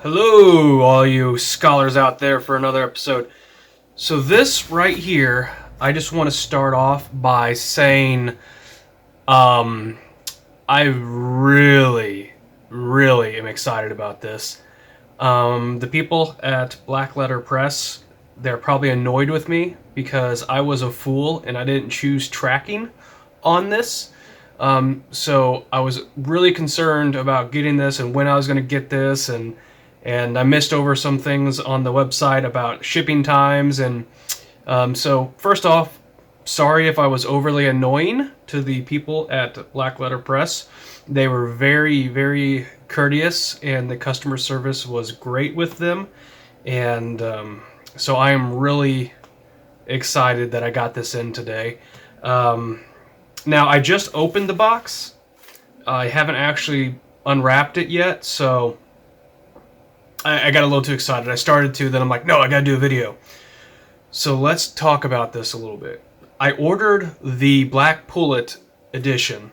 Hello, all you scholars out there, for another episode. So, this right here, I just want to start off by saying um, I really am excited about this. The people at Black Letter Press, they're probably annoyed with me because I was a fool and I didn't choose tracking on this. So I was really concerned about getting this and when I was going to get this, and I missed over some things on the website about shipping times. And so first off, sorry if I was overly annoying to the people at Black Letter Press. They were very courteous, and the customer service was great with them. And so I am really excited that I got this in today. Now, I just opened the box. I haven't actually unwrapped it yet, so I got a little too excited. I started to, then I'm like, no, I gotta do a video. So let's talk about this a little bit. I ordered the Black Pullet edition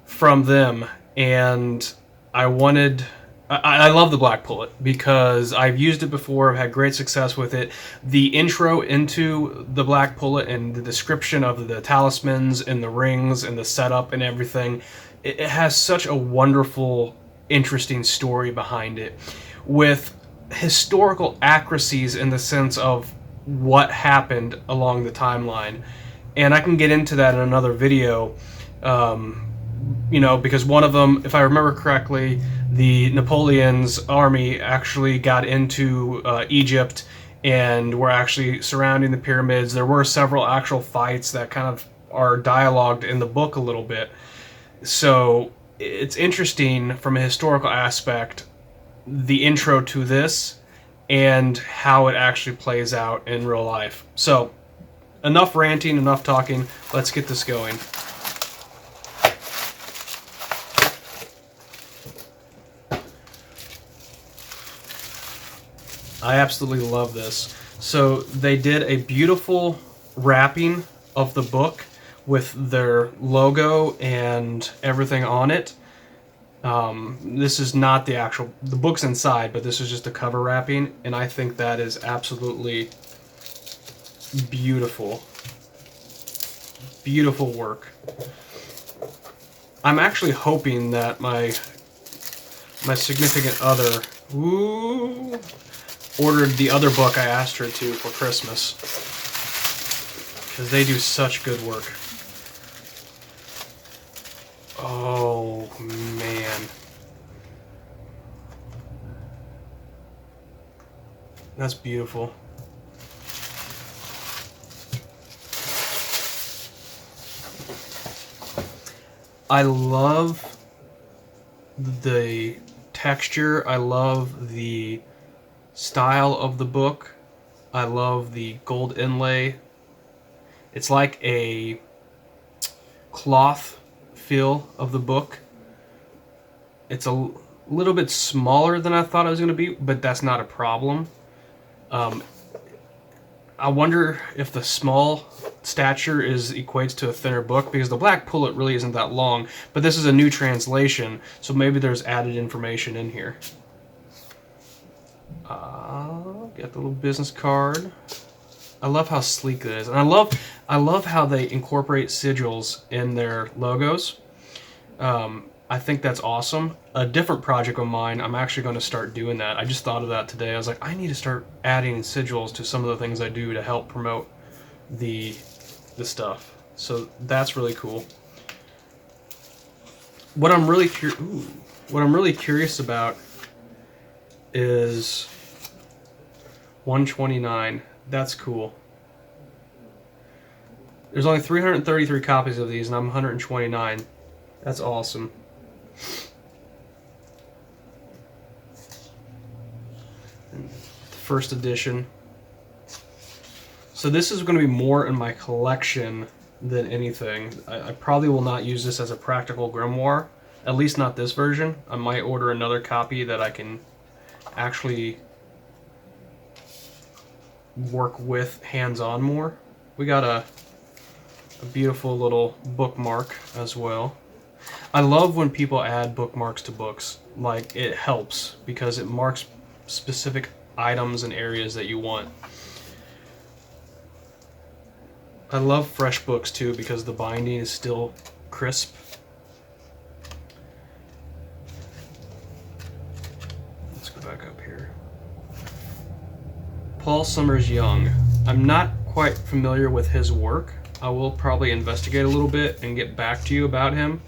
from them, and I love the Black Pullet because I've used it before. I've had great success with it. The intro into the Black Pullet and the description of the talismans and the rings and the setup and everything, it has such a wonderful, interesting story behind it, with historical accuracies in the sense of what happened along the timeline. And I can get into that in another video. Because one of them, if I remember correctly, the Napoleon's army actually got into Egypt and were actually surrounding the pyramids. There were several actual fights that kind of are dialogued in the book a little bit. So it's interesting from a historical aspect, the intro to this and how it actually plays out in real life. So enough ranting, enough talking. Let's get this going. I absolutely love this. So they did a beautiful wrapping of the book with their logo and everything on it. This is not the book's inside, but this is just the cover wrapping, and I think that is absolutely beautiful. Beautiful work. I'm actually hoping that my significant other ordered the other book I asked her to for Christmas, because they do such good work. Oh man, that's beautiful. I love the texture. I love the style of the book. I love the gold inlay. It's like a cloth feel of the book. It's a little bit smaller than I thought it was going to be, but that's not a problem. I wonder if the small stature equates to a thinner book, because the Black Pullet really isn't that long, but this is a new translation, so maybe there's added information in here. Got the little business card. I love how sleek it is, and I love how they incorporate sigils in their logos. I think that's awesome. A different project of mine, I'm actually going to start doing that. I just thought of that today. I was like, I need to start adding sigils to some of the things I do to help promote the stuff. So that's really cool. What I'm really curious about is 129. That's cool. There's only 333 copies of these, and I'm 129. That's awesome. And the first edition. So this is going to be more in my collection than anything. I probably will not use this as a practical grimoire, at least not this version. I might order another copy that I can actually work with hands-on more. We got a beautiful little bookmark as well. I love when people add bookmarks to books. Like, it helps because it marks specific items and areas that you want. I love fresh books too because the binding is still crisp. Let's go back up here. Paul Summers Young. I'm not quite familiar with his work. I will probably investigate a little bit and get back to you about him.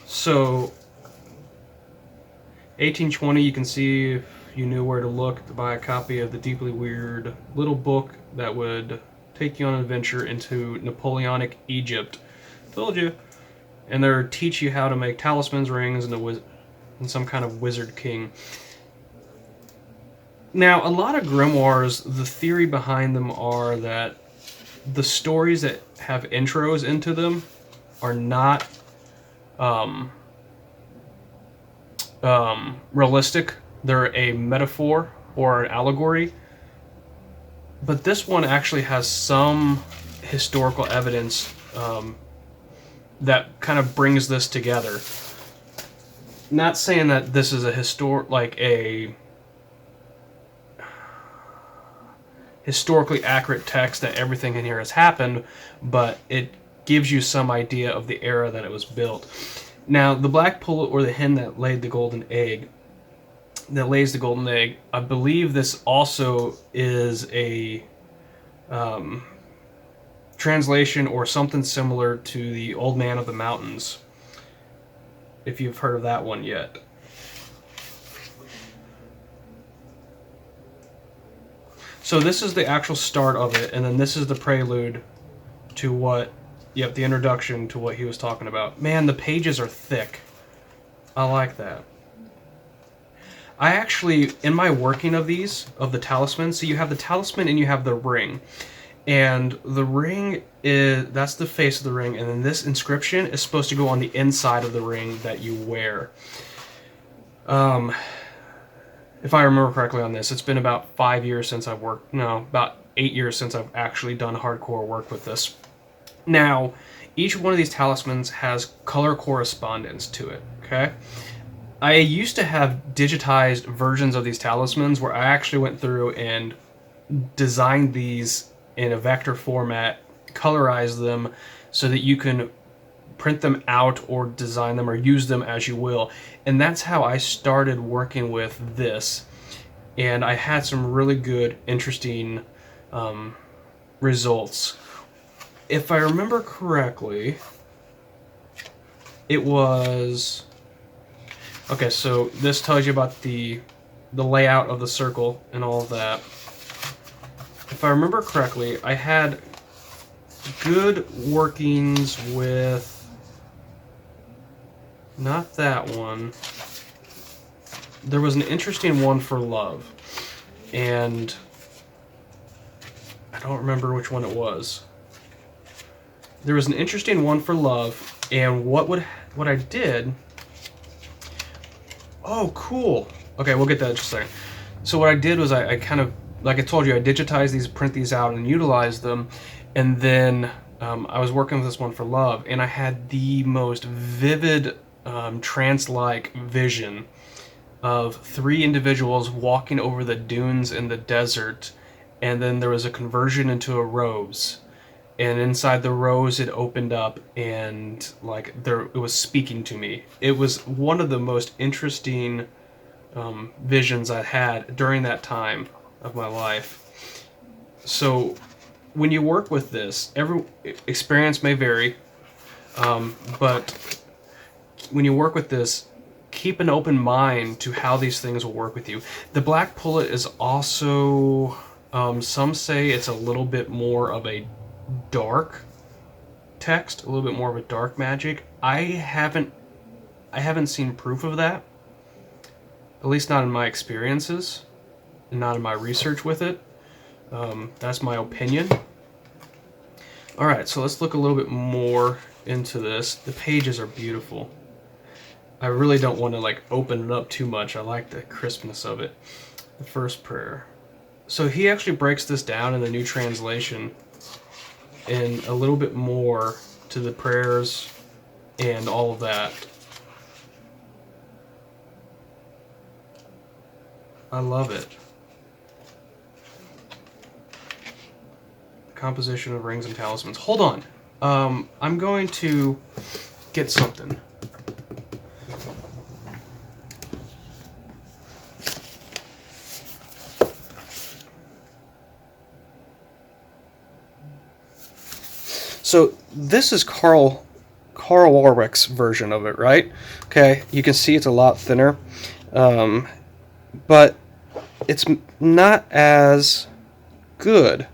So 1820, you can see if you knew where to look to buy a copy of the deeply weird little book that would take you on an adventure into Napoleonic Egypt. Told you. And they'll teach you how to make talismans, rings, and some kind of wizard king. Now, a lot of grimoires, the theory behind them are that the stories that have intros into them are not realistic. They're a metaphor or an allegory. But this one actually has some historical evidence that kind of brings this together. Not saying that this is a historically accurate text that everything in here has happened, but it gives you some idea of the era that it was built. Now, the black pullet, or the hen that lays the golden egg, I believe this also is a translation or something similar to the Old Man of the Mountains, if you've heard of that one yet. So this is the actual start of it, and then this is the prelude to the introduction to what he was talking about. Man, the pages are thick. I like that. I actually, in my working of the talisman, so you have the talisman and you have the ring. And the ring that's the face of the ring, and then this inscription is supposed to go on the inside of the ring that you wear. If I remember correctly on this, it's been about 5 years since I've worked, about 8 years since I've actually done hardcore work with this. Now, each one of these talismans has color correspondence to it, okay? I used to have digitized versions of these talismans where I actually went through and designed these in a vector format, colorized them so that you can print them out or design them or use them as you will. And that's how I started working with this. And I had some really good, interesting results. If I remember correctly, it was... Okay, so this tells you about the layout of the circle and all of that. If I remember correctly, I had good workings with... Not that one. There was an interesting one for love. And I don't remember which one it was. There was an interesting one for love, and what I did... Oh, cool. Okay, we'll get that in just a second. So what I did was I kind of, like I told you, I digitized these, print these out, and utilize them. And then I was working with this one for love, and I had the most vivid trance-like vision of 3 individuals walking over the dunes in the desert, and then there was a conversion into a rose, and inside the rose it opened up, and it was speaking to me. It was one of the most interesting visions I had during that time of my life. So when you work with this, every experience may vary, but when you work with this, keep an open mind to how these things will work with you. The black pullet is also, some say it's a little bit more of a dark text, a little bit more of a dark magic. I haven't seen proof of that, at least not in my experiences, and not in my research with it. That's my opinion. Alright, so let's look a little bit more into this. The pages are beautiful. I really don't want to open it up too much. I like the crispness of it. The first prayer. So he actually breaks this down in the new translation in a little bit more to the prayers and all of that. I love it. Composition of rings and talismans. Hold on. I'm going to get something. So this is Carl Warwick's version of it, right? Okay, you can see it's a lot thinner, but it's not as good.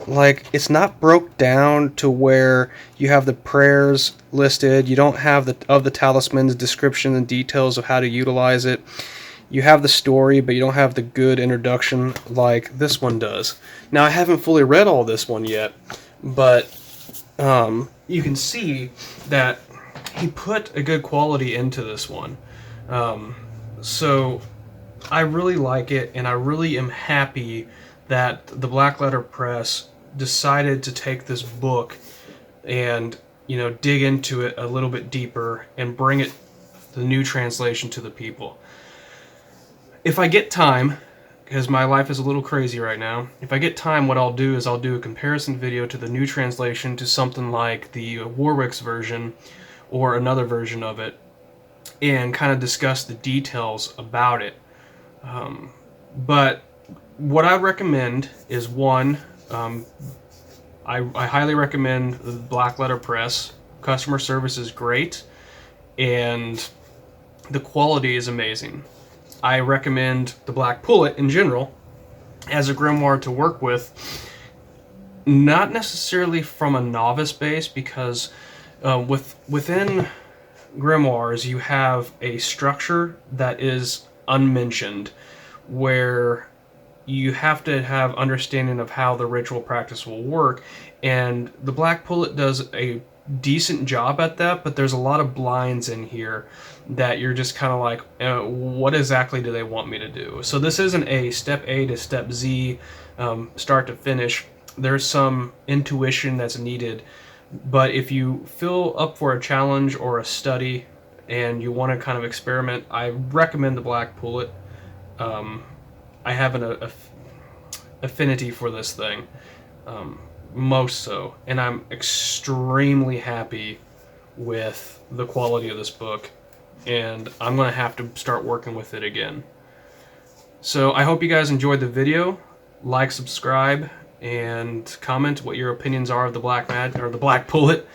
Like, it's not broke down to where you have the prayers listed. You don't have the talismans description and details of how to utilize it. You have the story, but you don't have the good introduction like this one does. Now, I haven't fully read all this one yet, but you can see that he put a good quality into this one. So I really like it, and I really am happy that the Black Letter Press decided to take this book and, you know, dig into it a little bit deeper and bring it, the new translation, to the people. If I get time, because my life is a little crazy right now, if I get time, what I'll do is I'll do a comparison video to the new translation to something like the Warwick's version or another version of it, and kind of discuss the details about it. But what I recommend is, one, I highly recommend the Black Letter Press. Customer service is great, and the quality is amazing. I recommend the Black Pullet in general as a grimoire to work with, not necessarily from a novice base, because within grimoires you have a structure that is unmentioned, where you have to have understanding of how the ritual practice will work, and the Black Pullet does a decent job at that, but there's a lot of blinds in here that you're just kind of like, what exactly do they want me to do? So this isn't a step A to step Z, start to finish. There's some intuition that's needed, but if you feel up for a challenge or a study and you want to kind of experiment, I recommend the Black Pullet. I have an affinity for this thing, most so, and I'm extremely happy with the quality of this book, and I'm going to have to start working with it again. So I hope you guys enjoyed the video. Like, subscribe, and comment what your opinions are of the Black Pullet,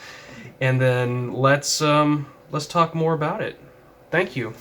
and then let's talk more about it. Thank you.